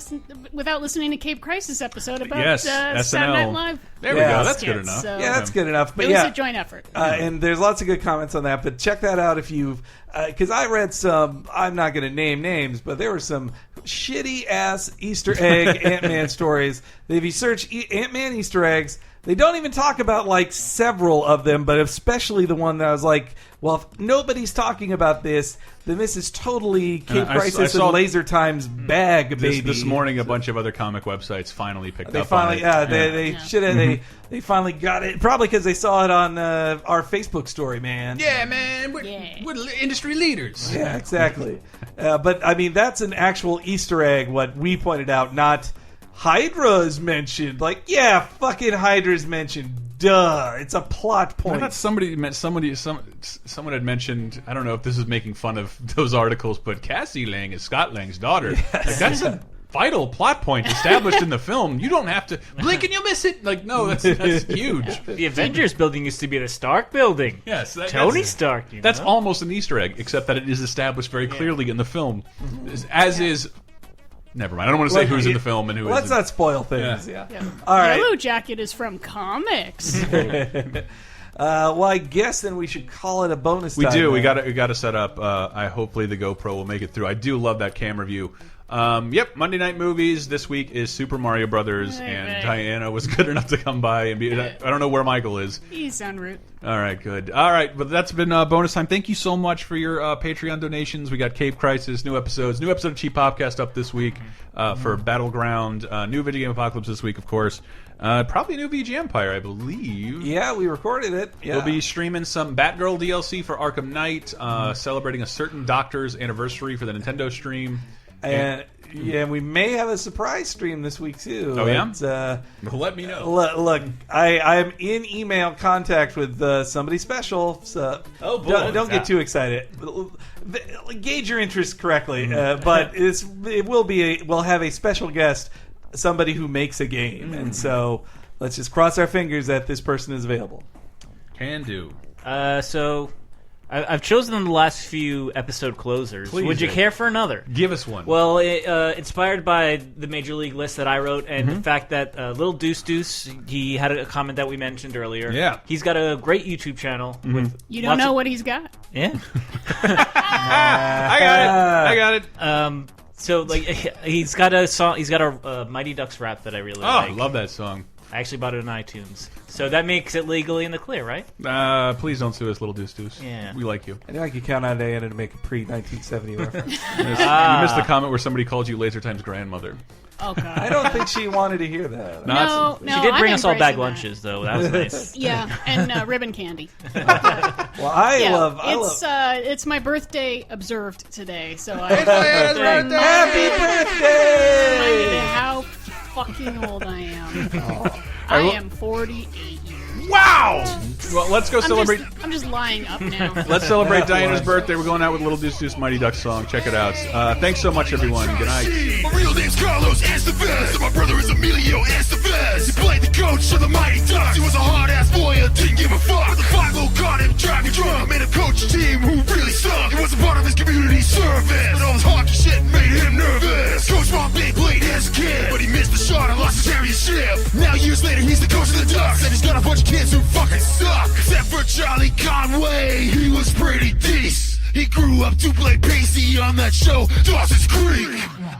without listening to Cape Crisis episode about Saturday Night Live. There we go. That's good enough. So that's good enough. But it was a joint effort. And there's lots of good comments on that. But check that out if you've because I read some. I'm not going to name names, but there were some shitty ass Easter egg Ant-Man stories. If you search Ant-Man Easter eggs. They don't even talk about several of them, but especially the one that I was like, well, if nobody's talking about this, then this is totally Cape Crisis and Laser Time's bag, baby. This morning, a bunch of other comic websites finally picked up on it. They finally got it. Probably because they saw it on our Facebook story, man. Yeah, man. We're industry leaders. Yeah, exactly. But, I mean, that's an actual Easter egg, what we pointed out, not... Hydra is mentioned. Fucking Hydra's mentioned. Duh. It's a plot point. I thought someone had mentioned, I don't know if this is making fun of those articles, but Cassie Lang is Scott Lang's daughter. Yes. That's a vital plot point established in the film. You don't have to blink and you'll miss it. No, that's huge. The Avengers building used to be the Stark building. Yes. Tony Stark. That's almost an Easter egg, except that it is established very clearly in the film. As is... Never mind. I don't want to say who's in the film and who isn't. Let's not spoil things. Yeah. Yeah. All right. Yellow Jacket is from comics. Well, I guess then we should call it a bonus We time. do. Then. We got to set up. Hopefully the GoPro will make it through. I do love that cam review. Yep, Monday Night Movies this week is Super Mario Brothers, and Diana was good enough to come by and be. I don't know where Michael is. He's en route. All right, good. All right, but that's been bonus time. Thank you so much for your Patreon donations. We got Cape Crisis, new episodes, new episode of Cheap Popcast up this week for Battleground, new Video Game Apocalypse this week, of course. Probably a new VG Empire, I believe. Yeah, we recorded it. Yeah. We'll be streaming some Batgirl DLC for Arkham Knight, celebrating a certain doctor's anniversary for the Nintendo stream. And we may have a surprise stream this week too. Oh yeah, let me know. Look, I'm in email contact with somebody special. So oh boy, don't get too excited. Gauge your interest correctly, but we'll have a special guest, somebody who makes a game, and so let's just cross our fingers that this person is available. Can do. So I've chosen the last few episode closers. Please Would you care for another? Give us one. Well, inspired by the Major League list that I wrote, and the fact that Little Deuce Deuce, he had a comment that we mentioned earlier. Yeah. He's got a great YouTube channel with You don't know what he's got. Yeah. I got it. So like he's got a song. He's got a Mighty Ducks rap that I really like. I love that song. I actually bought it on iTunes, so that makes it legally in the clear, right? Please don't sue us, Little Deuce Deuce. Yeah, we like you. I know I could count on Diana to make a pre-1970 reference. You missed the comment where somebody called you Laser Time's grandmother. Oh God! I don't think she wanted to hear that. No, she did bring I'm us all bag embracing lunches, though. That was nice. Yeah, and ribbon candy. Well, I love. It's my birthday observed today, so I Happy reminded birthday! how fucking old I am. I am 48 years. Wow! Well, let's go celebrate. I'm just lying up now. Let's celebrate Diana's birthday. We're going out with Little Deuce Deuce Mighty Ducks song. Check it out. Thanks so much, everyone. Good night. My real name's Carlos Estevez, and my brother is Emilio Estevez. He played the coach of the Mighty Ducks. He was a hard-ass boy and didn't give a fuck. But the 5-0 got him driving drunk. Made him coach a team who really sucked. He was a part of his community service, but all his hockey shit made him nervous. Coach Bob Big played as a kid, but he missed the shot and lost his championship. Now years later, he's the coach of the Ducks, and he's got a bunch of kids who fucking suck. Except for Charlie Conway, he was pretty decent. He grew up to play Pacey on that show, Dawson's Creek.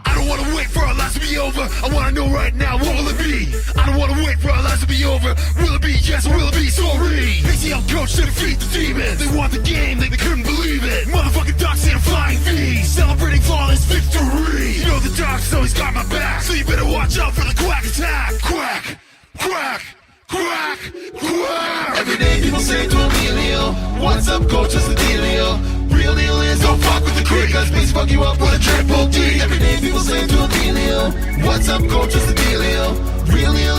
I don't wanna wait for our lives to be over. I wanna know right now, what will it be? I don't wanna wait for our lives to be over. Will it be yes or will it be sorry? Pacey helped coach to defeat the demons. They won the game, they couldn't believe it. Motherfucking Ducks in a flying V, celebrating flawless victory. You know the Ducks always got my back, so you better watch out for the quack attack. Quack, quack. Quack, quack. Every day people say to Emilio, what's up, coach, what's the dealio? Real deal is don't fuck with the creek, cause please fuck you up with a triple D. Every day people say to Emilio, what's up, coach, what's the dealio? Real deal